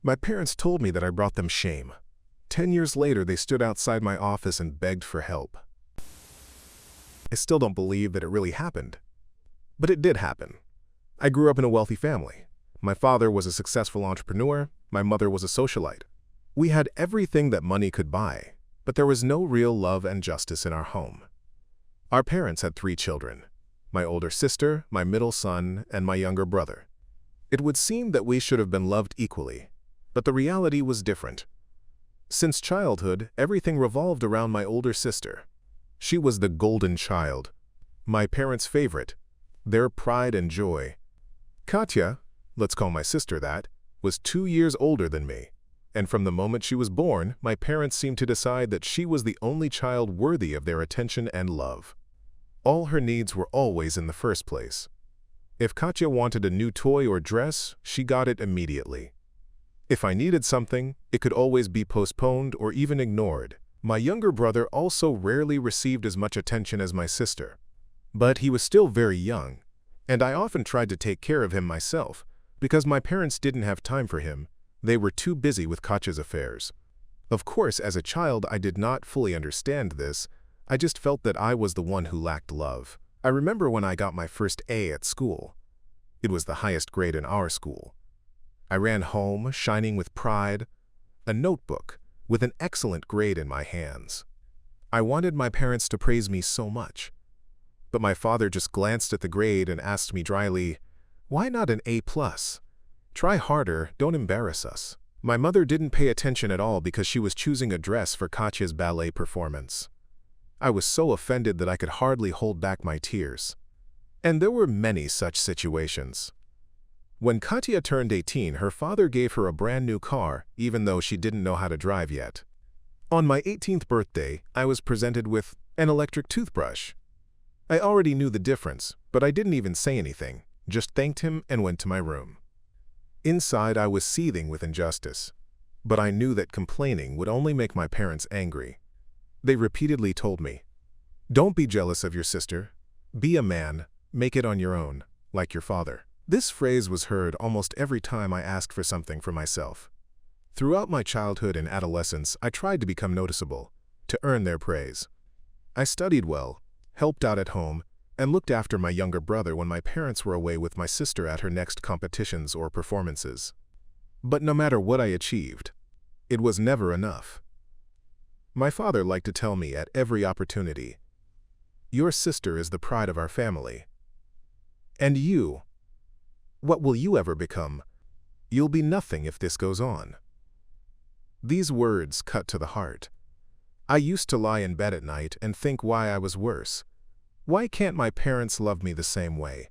My parents told me that I brought them shame. 10 years later, they stood outside my office and begged for help. I still don't believe that it really happened. But it did happen. I grew up in a wealthy family. My father was a successful entrepreneur. My mother was a socialite. We had everything that money could buy, but there was no real love and justice in our home. Our parents had 3 children: my older sister, my middle son, and my younger brother. It would seem that we should have been loved equally, but the reality was different. Since childhood, everything revolved around my older sister. She was the golden child, my parents' favorite, their pride and joy. Katya, let's call my sister that, was 2 years older than me, and from the moment she was born, my parents seemed to decide that she was the only child worthy of their attention and love. All her needs were always in the first place. If Katya wanted a new toy or dress, she got it immediately. If I needed something, it could always be postponed or even ignored. My younger brother also rarely received as much attention as my sister. But he was still very young, and I often tried to take care of him myself, because my parents didn't have time for him. They were too busy with Katya's affairs. Of course, as a child, I did not fully understand this. I just felt that I was the one who lacked love. I remember when I got my first A at school. It was the highest grade in our school. I ran home, shining with pride, a notebook with an excellent grade in my hands. I wanted my parents to praise me so much. But my father just glanced at the grade and asked me dryly, "Why not an A+? Try harder, don't embarrass us." My mother didn't pay attention at all because she was choosing a dress for Katya's ballet performance. I was so offended that I could hardly hold back my tears. And there were many such situations. When Katya turned 18, her father gave her a brand new car, even though she didn't know how to drive yet. On my 18th birthday, I was presented with an electric toothbrush. I already knew the difference, but I didn't even say anything, just thanked him and went to my room. Inside, I was seething with injustice, but I knew that complaining would only make my parents angry. They repeatedly told me, "Don't be jealous of your sister. Be a man, make it on your own, like your father." This phrase was heard almost every time I asked for something for myself. Throughout my childhood and adolescence, I tried to become noticeable, to earn their praise. I studied well, helped out at home, and looked after my younger brother when my parents were away with my sister at her next competitions or performances. But no matter what I achieved, it was never enough. My father liked to tell me at every opportunity, "Your sister is the pride of our family. And you, what will you ever become? You'll be nothing if this goes on." These words cut to the heart. I used to lie in bed at night and think why I was worse. Why can't my parents love me the same way?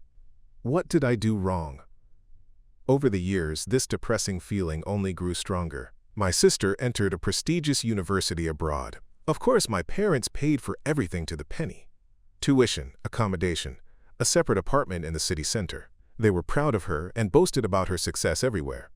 What did I do wrong? Over the years, this depressing feeling only grew stronger. My sister entered a prestigious university abroad. Of course, my parents paid for everything to the penny. Tuition, accommodation, a separate apartment in the city center. They were proud of her and boasted about her success everywhere.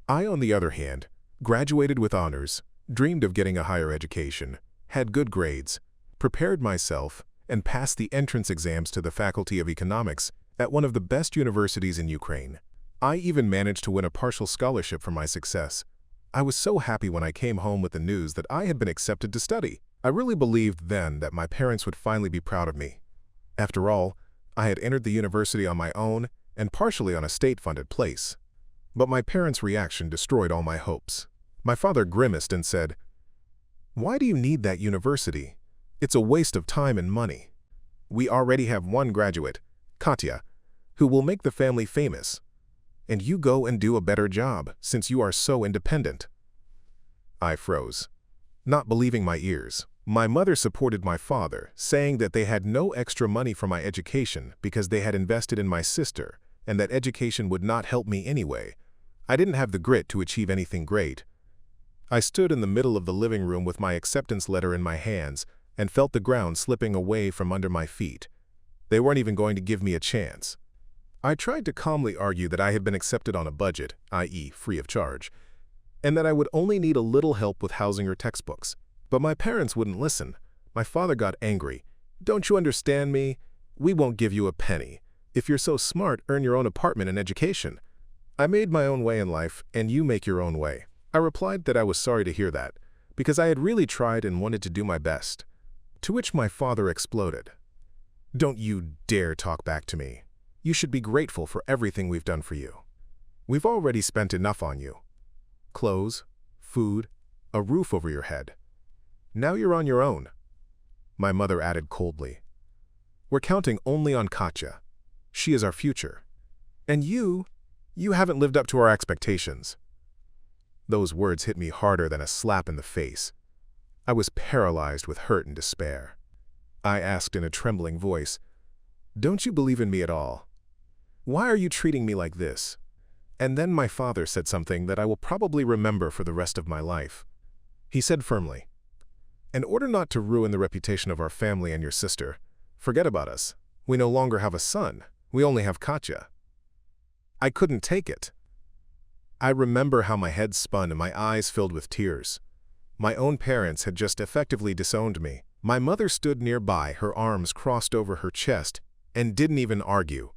I, on the other hand, graduated with honors, dreamed of getting a higher education, had good grades, prepared myself, and passed the entrance exams to the Faculty of Economics at one of the best universities in Ukraine. I even managed to win a partial scholarship for my success. I was so happy when I came home with the news that I had been accepted to study. I really believed then that my parents would finally be proud of me. After all, I had entered the university on my own and partially on a state-funded place. But my parents' reaction destroyed all my hopes. My father grimaced and said, "Why do you need that university? It's a waste of time and money. We already have one graduate, Katya, who will make the family famous. And you go and do a better job since you are so independent." I froze, not believing my ears. My mother supported my father, saying that they had no extra money for my education because they had invested in my sister, and that education would not help me anyway. I didn't have the grit to achieve anything great. I stood in the middle of the living room with my acceptance letter in my hands and felt the ground slipping away from under my feet. They weren't even going to give me a chance. I tried to calmly argue that I had been accepted on a budget, i.e., free of charge, and that I would only need a little help with housing or textbooks. But my parents wouldn't listen. My father got angry. "Don't you understand me? We won't give you a penny. If you're so smart, earn your own apartment and education." I made my own way in life, and you make your own way. I replied that I was sorry to hear that, because I had really tried and wanted to do my best. To which my father exploded. Don't you dare talk back to me. You should be grateful for everything we've done for you. We've already spent enough on you. Clothes, food, a roof over your head. Now you're on your own. My mother added coldly. We're counting only on Katja. She is our future. And you haven't lived up to our expectations. Those words hit me harder than a slap in the face. I was paralyzed with hurt and despair. I asked in a trembling voice, "Don't you believe in me at all? Why are you treating me like this?" And then my father said something that I will probably remember for the rest of my life. He said firmly, "In order not to ruin the reputation of our family and your sister, forget about us. We no longer have a son. We only have Katja." I couldn't take it. I remember how my head spun and my eyes filled with tears. My own parents had just effectively disowned me. My mother stood nearby, her arms crossed over her chest, and didn't even argue.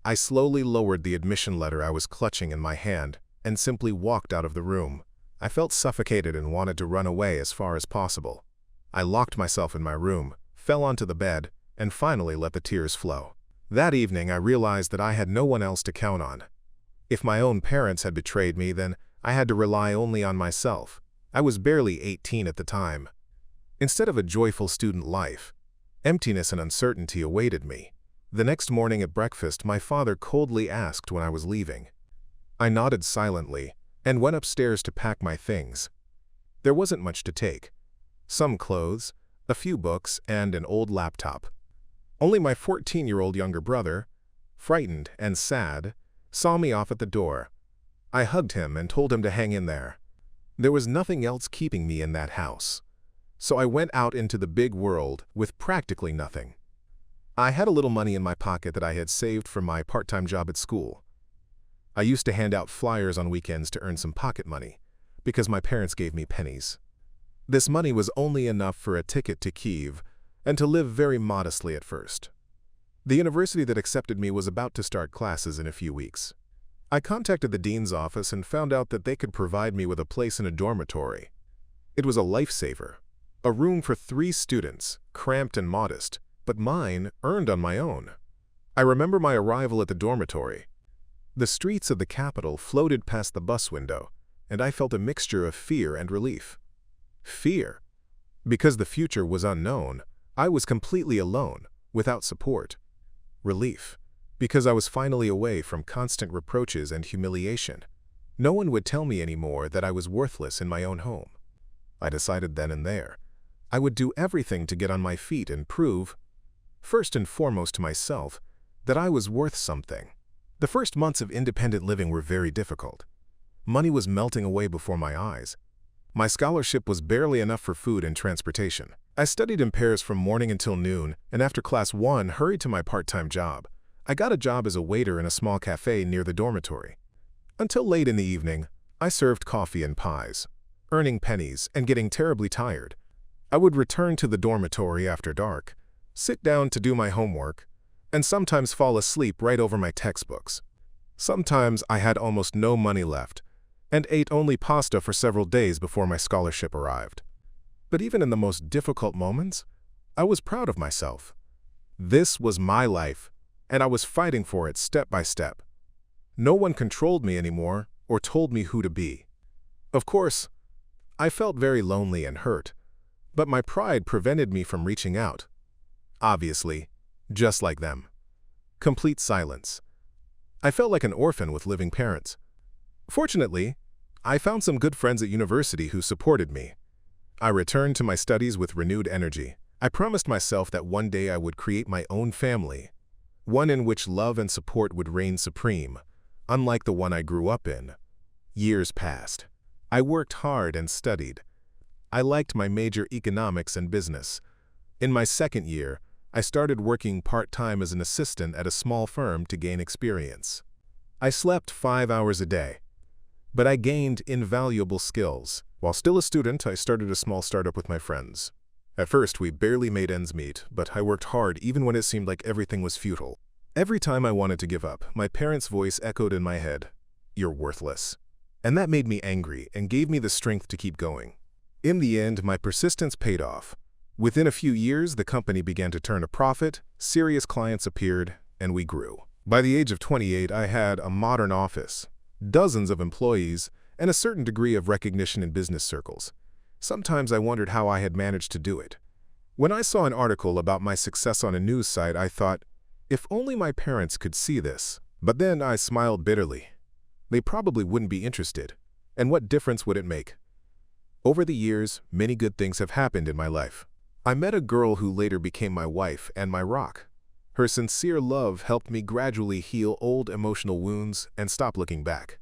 I slowly lowered the admission letter I was clutching in my hand and simply walked out of the room. I felt suffocated and wanted to run away as far as possible. I locked myself in my room, fell onto the bed, and finally let the tears flow. That evening I realized that I had no one else to count on. If my own parents had betrayed me, then I had to rely only on myself. I was barely 18 at the time. Instead of a joyful student life, emptiness and uncertainty awaited me. The next morning at breakfast, my father coldly asked when I was leaving. I nodded silently and went upstairs to pack my things. There wasn't much to take. Some clothes, a few books, and an old laptop. Only my 14-year-old younger brother, frightened and sad, saw me off at the door. I hugged him and told him to hang in there. There was nothing else keeping me in that house. So I went out into the big world with practically nothing. I had a little money in my pocket that I had saved from my part-time job at school. I used to hand out flyers on weekends to earn some pocket money, because my parents gave me pennies. This money was only enough for a ticket to Kyiv and to live very modestly at first. The university that accepted me was about to start classes in a few weeks. I contacted the dean's office and found out that they could provide me with a place in a dormitory. It was a lifesaver, a room for 3 students, cramped and modest, but mine earned on my own. I remember my arrival at the dormitory. The streets of the capital floated past the bus window, and I felt a mixture of fear and relief. Fear, because the future was unknown. I was completely alone, without support. Relief, because I was finally away from constant reproaches and humiliation. No one would tell me anymore that I was worthless in my own home. I decided then and there, I would do everything to get on my feet and prove, first and foremost to myself, that I was worth something. The first months of independent living were very difficult. Money was melting away before my eyes. My scholarship was barely enough for food and transportation. I studied in pairs from morning until noon, and after class 1, hurried to my part-time job. I got a job as a waiter in a small cafe near the dormitory. Until late in the evening, I served coffee and pies, earning pennies and getting terribly tired. I would return to the dormitory after dark, sit down to do my homework, and sometimes fall asleep right over my textbooks. Sometimes I had almost no money left, and ate only pasta for several days before my scholarship arrived. But even in the most difficult moments, I was proud of myself. This was my life, and I was fighting for it step by step. No one controlled me anymore or told me who to be. Of course, I felt very lonely and hurt, but my pride prevented me from reaching out. Obviously, just like them. Complete silence. I felt like an orphan with living parents. Fortunately, I found some good friends at university who supported me. I returned to my studies with renewed energy. I promised myself that one day I would create my own family, one in which love and support would reign supreme, unlike the one I grew up in. Years passed. I worked hard and studied. I liked my major, economics and business. In my second year, I started working part-time as an assistant at a small firm to gain experience. I slept 5 hours a day, but I gained invaluable skills. While still a student, I started a small startup with my friends. At first, we barely made ends meet, but I worked hard even when it seemed like everything was futile. Every time I wanted to give up, my parents' voice echoed in my head. "You're worthless." And that made me angry and gave me the strength to keep going. In the end, my persistence paid off. Within a few years, the company began to turn a profit, serious clients appeared, and we grew. By the age of 28, I had a modern office, dozens of employees, and a certain degree of recognition in business circles. Sometimes I wondered how I had managed to do it. When I saw an article about my success on a news site, I thought, if only my parents could see this. But then I smiled bitterly. They probably wouldn't be interested. And what difference would it make? Over the years, many good things have happened in my life. I met a girl who later became my wife and my rock. Her sincere love helped me gradually heal old emotional wounds and stop looking back.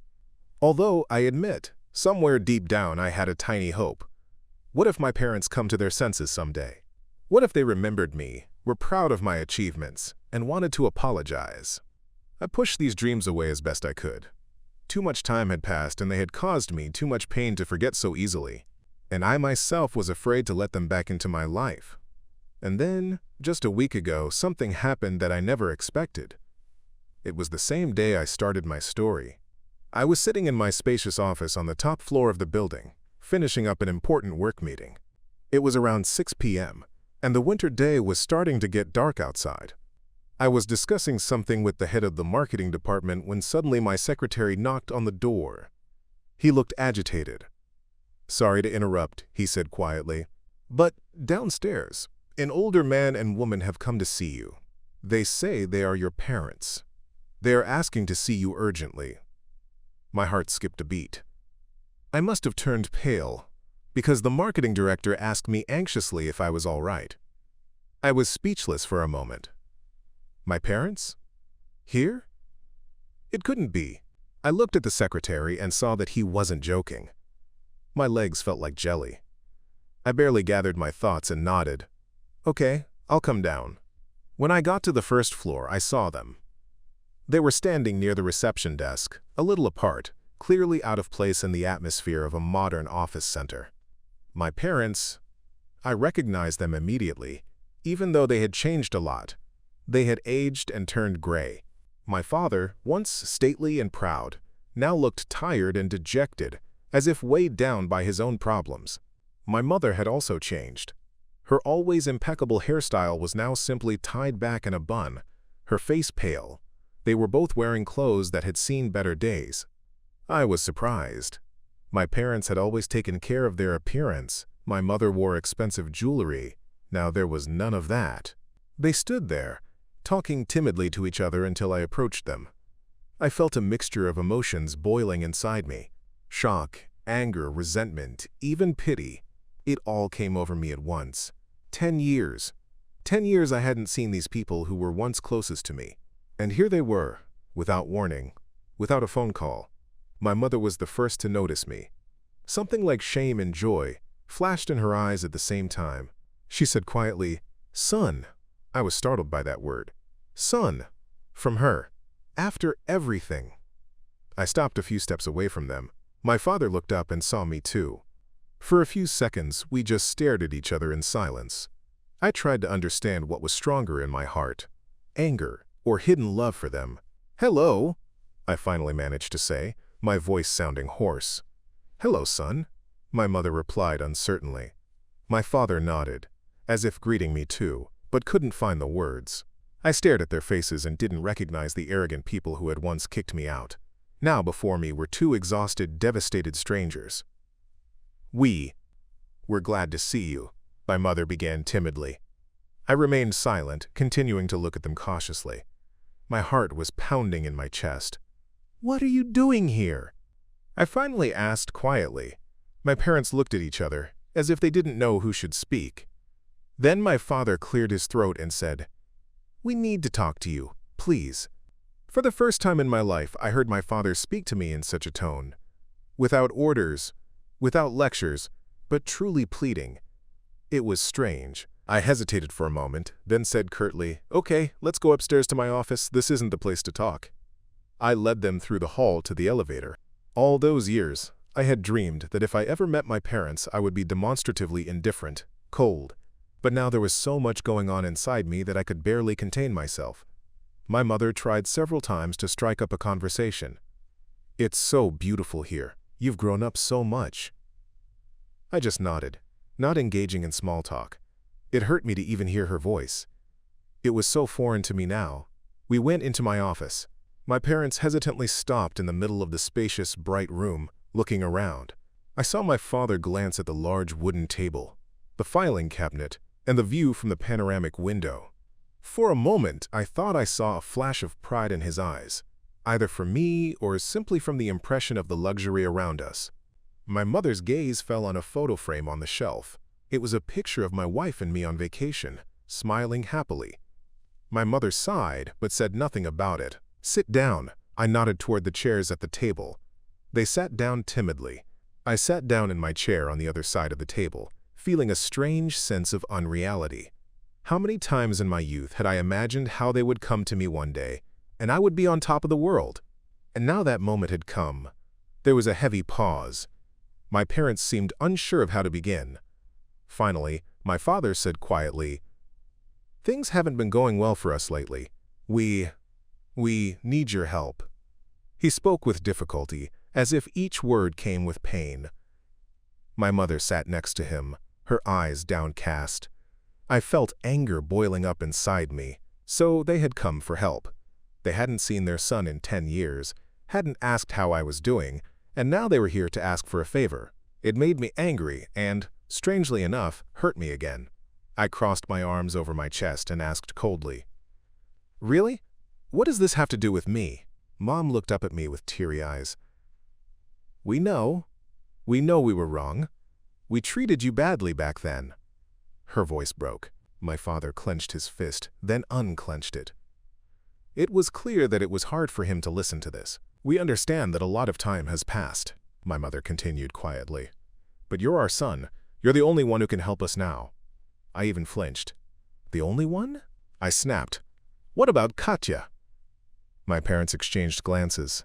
Although, I admit, somewhere deep down I had a tiny hope. What if my parents come to their senses someday? What if they remembered me, were proud of my achievements, and wanted to apologize? I pushed these dreams away as best I could. Too much time had passed and they had caused me too much pain to forget so easily. And I myself was afraid to let them back into my life. And then, just a week ago, something happened that I never expected. It was the same day I started my story. I was sitting in my spacious office on the top floor of the building, finishing up an important work meeting. It was around 6 p.m., and the winter day was starting to get dark outside. I was discussing something with the head of the marketing department when suddenly my secretary knocked on the door. He looked agitated. "Sorry to interrupt," he said quietly, "but downstairs, an older man and woman have come to see you. They say they are your parents. They are asking to see you urgently." My heart skipped a beat. I must have turned pale, because the marketing director asked me anxiously if I was all right. I was speechless for a moment. My parents? Here? It couldn't be. I looked at the secretary and saw that he wasn't joking. My legs felt like jelly. I barely gathered my thoughts and nodded. "Okay, I'll come down." When I got to the first floor, I saw them. They were standing near the reception desk, a little apart, clearly out of place in the atmosphere of a modern office center. My parents, I recognized them immediately, even though they had changed a lot. They had aged and turned gray. My father, once stately and proud, now looked tired and dejected, as if weighed down by his own problems. My mother had also changed. Her always impeccable hairstyle was now simply tied back in a bun, her face pale. They were both wearing clothes that had seen better days. I was surprised. My parents had always taken care of their appearance. My mother wore expensive jewelry. Now there was none of that. They stood there, talking timidly to each other until I approached them. I felt a mixture of emotions boiling inside me. Shock, anger, resentment, even pity. It all came over me at once. 10 years. 10 years I hadn't seen these people who were once closest to me. And here they were, without warning, without a phone call. My mother was the first to notice me. Something like shame and joy flashed in her eyes at the same time. She said quietly, "Son." I was startled by that word. Son. From her. After everything. I stopped a few steps away from them. My father looked up and saw me too. For a few seconds, we just stared at each other in silence. I tried to understand what was stronger in my heart, anger or hidden love for them. "Hello," I finally managed to say, my voice sounding hoarse. "Hello, son," my mother replied uncertainly. My father nodded, as if greeting me too, but couldn't find the words. I stared at their faces and didn't recognize the arrogant people who had once kicked me out. Now before me were two exhausted, devastated strangers. "We're glad to see you," my mother began timidly. I remained silent, continuing to look at them cautiously. My heart was pounding in my chest. "What are you doing here?" I finally asked quietly. My parents looked at each other, as if they didn't know who should speak. Then my father cleared his throat and said, "We need to talk to you, please." For the first time in my life, I heard my father speak to me in such a tone. Without orders, without lectures, but truly pleading. It was strange. I hesitated for a moment, then said curtly, "Okay, let's go upstairs to my office. This isn't the place to talk." I led them through the hall to the elevator. All those years, I had dreamed that if I ever met my parents, I would be demonstratively indifferent, cold. But now there was so much going on inside me that I could barely contain myself. My mother tried several times to strike up a conversation. It's so beautiful here. You've grown up so much. I just nodded, not engaging in small talk. It hurt me to even hear her voice. It was so foreign to me now. We went into my office. My parents hesitantly stopped in the middle of the spacious, bright room, looking around. I saw my father glance at the large wooden table, the filing cabinet, and the view from the panoramic window. For a moment, I thought I saw a flash of pride in his eyes, either for me or simply from the impression of the luxury around us. My mother's gaze fell on a photo frame on the shelf. It was a picture of my wife and me on vacation, smiling happily. My mother sighed, but said nothing about it. "Sit down." I nodded toward the chairs at the table. They sat down timidly. I sat down in my chair on the other side of the table, feeling a strange sense of unreality. How many times in my youth had I imagined how they would come to me one day, and I would be on top of the world? And now that moment had come. There was a heavy pause. My parents seemed unsure of how to begin. Finally, my father said quietly, "Things haven't been going well for us lately. We need your help." He spoke with difficulty, as if each word came with pain. My mother sat next to him, her eyes downcast. I felt anger boiling up inside me. So they had come for help. They hadn't seen their son in 10 years, hadn't asked how I was doing, and now they were here to ask for a favor. It made me angry and, strangely enough, hurt me again. I crossed my arms over my chest and asked coldly, "Really? What does this have to do with me?" Mom looked up at me with teary eyes. We know we were wrong. We treated you badly back then." Her voice broke. My father clenched his fist, then unclenched it. It was clear that it was hard for him to listen to this. "We understand that a lot of time has passed," my mother continued quietly. "But you're our son. You're the only one who can help us now." I even flinched. "The only one?" I snapped. "What about Katya?" My parents exchanged glances.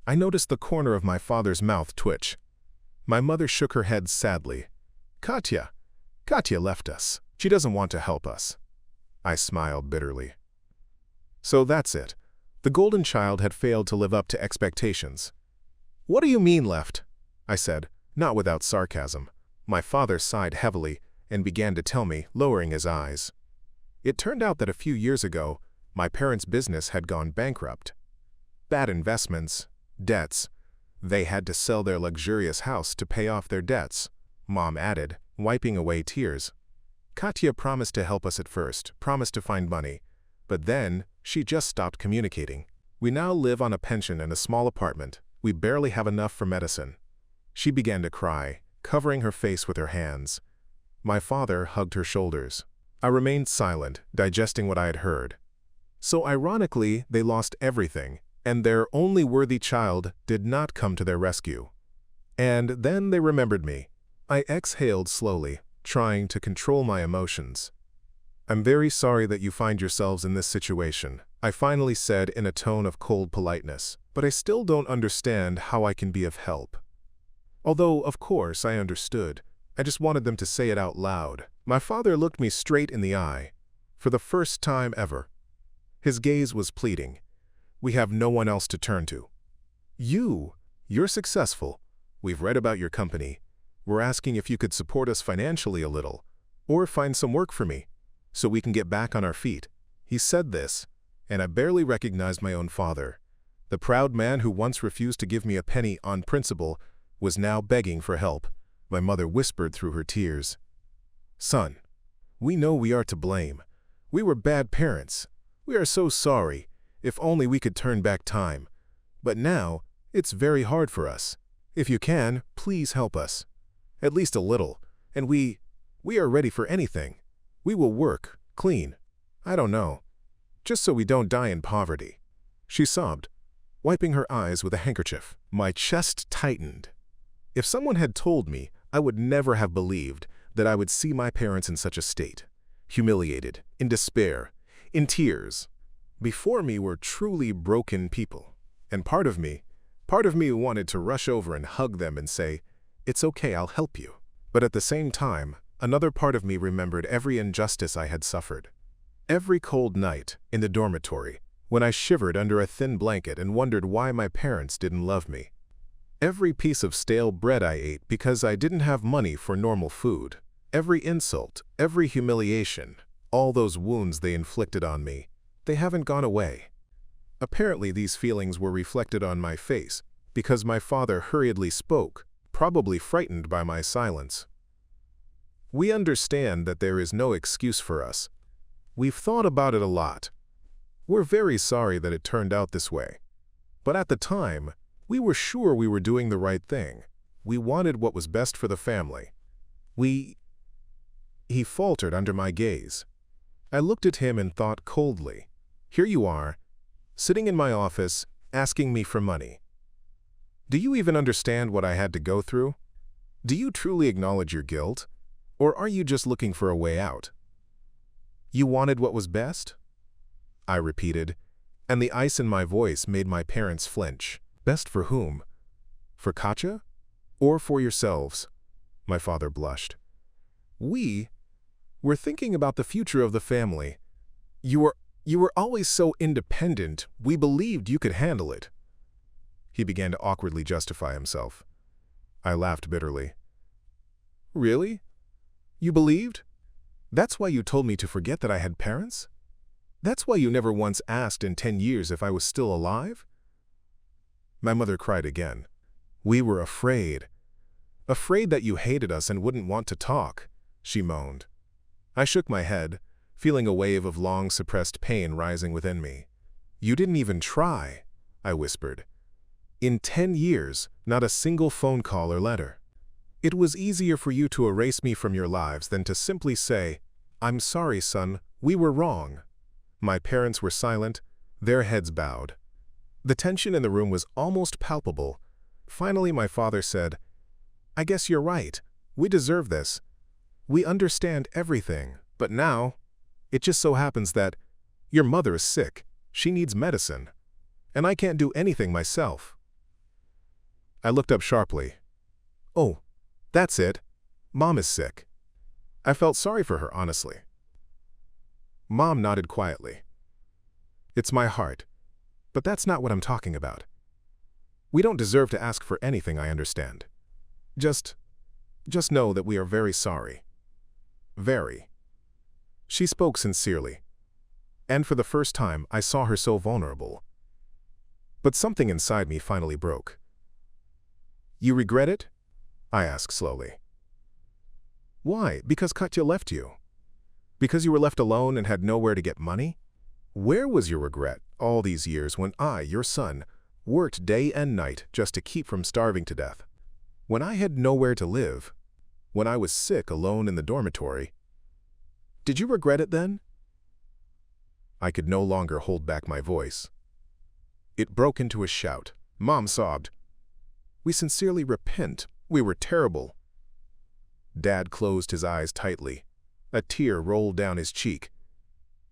I noticed the corner of my father's mouth twitch. My mother shook her head sadly. Katya left us. She doesn't want to help us." I smiled bitterly. So that's it. The golden child had failed to live up to expectations. "What do you mean left?" I said, not without sarcasm. My father sighed heavily and began to tell me, lowering his eyes. It turned out that a few years ago, my parents' business had gone bankrupt. Bad investments, debts. They had to sell their luxurious house to pay off their debts, Mom added, wiping away tears. Katya promised to help us at first, promised to find money, but then she just stopped communicating. We now live on a pension in a small apartment. We barely have enough for medicine. She began to cry, covering her face with her hands. My father hugged her shoulders. I remained silent, digesting what I had heard. So ironically, they lost everything, and their only worthy child did not come to their rescue. And then they remembered me. I exhaled slowly, trying to control my emotions. "I'm very sorry that you find yourselves in this situation," I finally said in a tone of cold politeness, "but I still don't understand how I can be of help." Although, of course, I understood. I just wanted them to say it out loud. My father looked me straight in the eye, for the first time ever. His gaze was pleading. "We have no one else to turn to. You're successful. We've read about your company. We're asking if you could support us financially a little, or find some work for me, so we can get back on our feet." He said this, and I barely recognized my own father. The proud man who once refused to give me a penny on principle was now begging for help. My mother whispered through her tears, "Son, we know we are to blame. We were bad parents. We are so sorry. If only we could turn back time. But now, it's very hard for us. If you can, please help us. At least a little. And we are ready for anything. We will work, clean. I don't know. Just so we don't die in poverty." She sobbed, wiping her eyes with a handkerchief. My chest tightened. If someone had told me, I would never have believed that I would see my parents in such a state. Humiliated, in despair, in tears. Before me were truly broken people. And part of me wanted to rush over and hug them and say, "It's okay, I'll help you." But at the same time, another part of me remembered every injustice I had suffered. Every cold night, in the dormitory, when I shivered under a thin blanket and wondered why my parents didn't love me. Every piece of stale bread I ate because I didn't have money for normal food. Every insult, every humiliation, all those wounds they inflicted on me, they haven't gone away. Apparently these feelings were reflected on my face because my father hurriedly spoke, probably frightened by my silence. We understand that there is no excuse for us. We've thought about it a lot. We're very sorry that it turned out this way. But at the time, we were sure we were doing the right thing. We wanted what was best for the family. He faltered under my gaze. I looked at him and thought coldly, here you are, sitting in my office, asking me for money. Do you even understand what I had to go through? Do you truly acknowledge your guilt? Or are you just looking for a way out? You wanted what was best? I repeated, and the ice in my voice made my parents flinch. Best for whom? For Katja? Or for yourselves? My father blushed. We're thinking about the future of the family. You were always so independent, we believed you could handle it. He began to awkwardly justify himself. I laughed bitterly. Really? You believed? That's why you told me to forget that I had parents? That's why you never once asked in 10 years if I was still alive? My mother cried again. We were afraid. Afraid that you hated us and wouldn't want to talk, she moaned. I shook my head, feeling a wave of long-suppressed pain rising within me. You didn't even try, I whispered. In 10 years, not a single phone call or letter. It was easier for you to erase me from your lives than to simply say, I'm sorry, son, we were wrong. My parents were silent, their heads bowed. The tension in the room was almost palpable. Finally, my father said, I guess you're right. We deserve this. We understand everything, but now, it just so happens that your mother is sick. She needs medicine. And I can't do anything myself. I looked up sharply. Oh, that's it. Mom is sick. I felt sorry for her, honestly. Mom nodded quietly. It's my heart. But that's not what I'm talking about. We don't deserve to ask for anything, I understand. Just know that we are very sorry. Very. She spoke sincerely. And for the first time, I saw her so vulnerable. But something inside me finally broke. You regret it? I asked slowly. Why? Because Katja left you? Because you were left alone and had nowhere to get money? Where was your regret all these years when I, your son, worked day and night just to keep from starving to death? When I had nowhere to live? When I was sick alone in the dormitory? Did you regret it then? I could no longer hold back my voice. It broke into a shout. Mom sobbed. We sincerely repent. We were terrible. Dad closed his eyes tightly. A tear rolled down his cheek.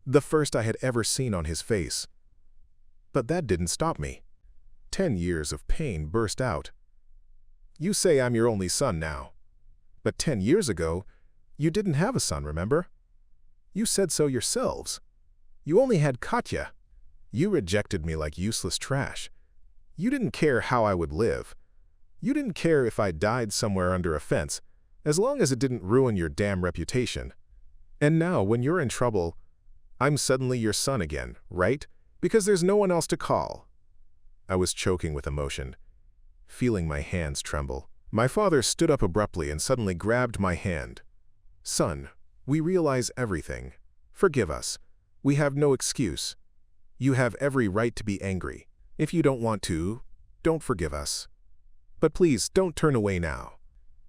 The first I had ever seen on his face. But that didn't stop me. 10 years of pain burst out. You say I'm your only son now. But 10 years ago, you didn't have a son, remember? You said so yourselves. You only had Katja. You rejected me like useless trash. You didn't care how I would live. You didn't care if I died somewhere under a fence, as long as it didn't ruin your damn reputation. And now, when you're in trouble, I'm suddenly your son again, right? Because there's no one else to call. I was choking with emotion, feeling my hands tremble. My father stood up abruptly and suddenly grabbed my hand. Son, we realize everything. Forgive us. We have no excuse. You have every right to be angry. If you don't want to, don't forgive us. But please don't turn away now.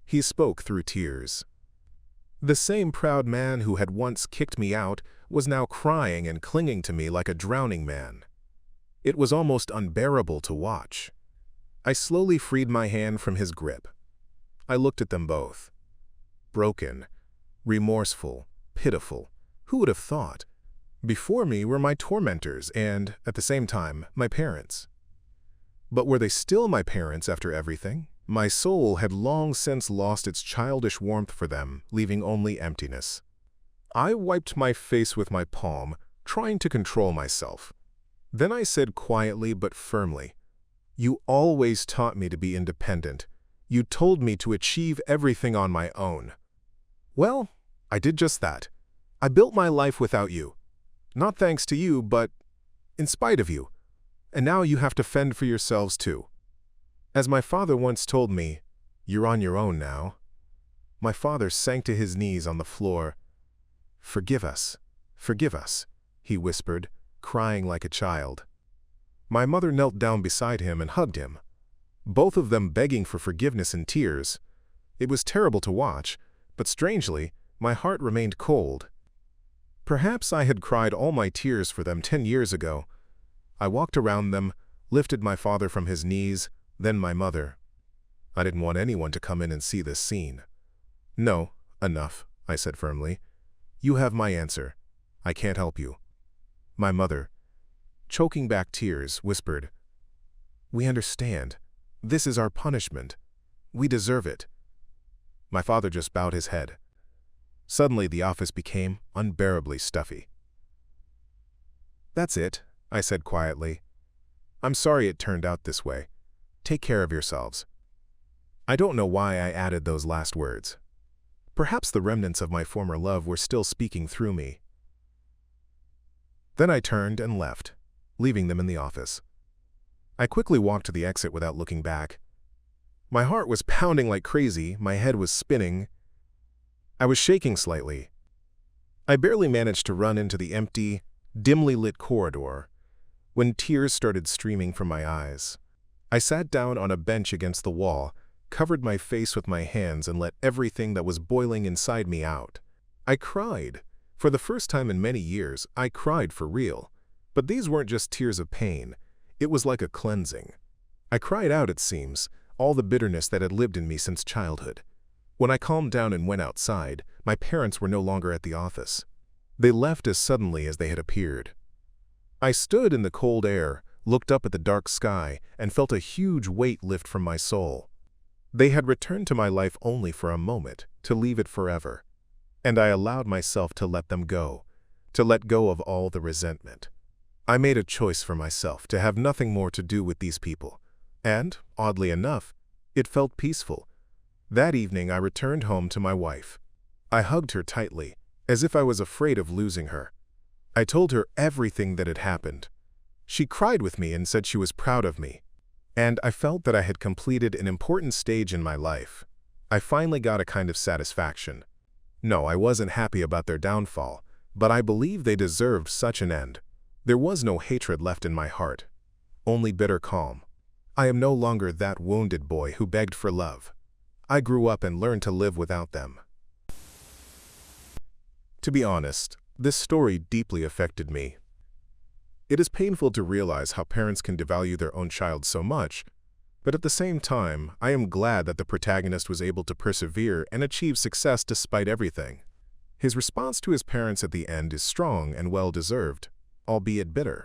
He spoke through tears. The same proud man who had once kicked me out was now crying and clinging to me like a drowning man. It was almost unbearable to watch. I slowly freed my hand from his grip. I looked at them both. Broken, remorseful, pitiful. Who would have thought? Before me were my tormentors and, at the same time, my parents. But were they still my parents after everything? My soul had long since lost its childish warmth for them, leaving only emptiness. I wiped my face with my palm, trying to control myself. Then I said quietly but firmly, "You always taught me to be independent. You told me to achieve everything on my own. Well, I did just that. I built my life without you. Not thanks to you, but in spite of you. And now you have to fend for yourselves too. As my father once told me, you're on your own now." My father sank to his knees on the floor. Forgive us, he whispered, crying like a child. My mother knelt down beside him and hugged him, both of them begging for forgiveness in tears. It was terrible to watch, but strangely, my heart remained cold. Perhaps I had cried all my tears for them 10 years ago. I walked around them, lifted my father from his knees, then my mother. I didn't want anyone to come in and see this scene. "No, enough," I said firmly. "You have my answer. I can't help you." My mother, choking back tears, whispered, "We understand. This is our punishment. We deserve it." My father just bowed his head. Suddenly, the office became unbearably stuffy. "That's it," I said quietly. "I'm sorry it turned out this way. Take care of yourselves." I don't know why I added those last words. Perhaps the remnants of my former love were still speaking through me. Then I turned and left, leaving them in the office. I quickly walked to the exit without looking back. My heart was pounding like crazy, my head was spinning. I was shaking slightly. I barely managed to run into the empty, dimly lit corridor when tears started streaming from my eyes. I sat down on a bench against the wall, covered my face with my hands, and let everything that was boiling inside me out. I cried. For the first time in many years, I cried for real. But these weren't just tears of pain. It was like a cleansing. I cried out, it seems, all the bitterness that had lived in me since childhood. When I calmed down and went outside, my parents were no longer at the office. They left as suddenly as they had appeared. I stood in the cold air, looked up at the dark sky, and felt a huge weight lift from my soul. They had returned to my life only for a moment, to leave it forever. And I allowed myself to let them go, to let go of all the resentment. I made a choice for myself to have nothing more to do with these people. And, oddly enough, it felt peaceful. That evening I returned home to my wife. I hugged her tightly, as if I was afraid of losing her. I told her everything that had happened. She cried with me and said she was proud of me. And I felt that I had completed an important stage in my life. I finally got a kind of satisfaction. No, I wasn't happy about their downfall, but I believed they deserved such an end. There was no hatred left in my heart, only bitter calm. I am no longer that wounded boy who begged for love. I grew up and learned to live without them. To be honest, this story deeply affected me. It is painful to realize how parents can devalue their own child so much, but at the same time, I am glad that the protagonist was able to persevere and achieve success despite everything. His response to his parents at the end is strong and well-deserved, albeit bitter.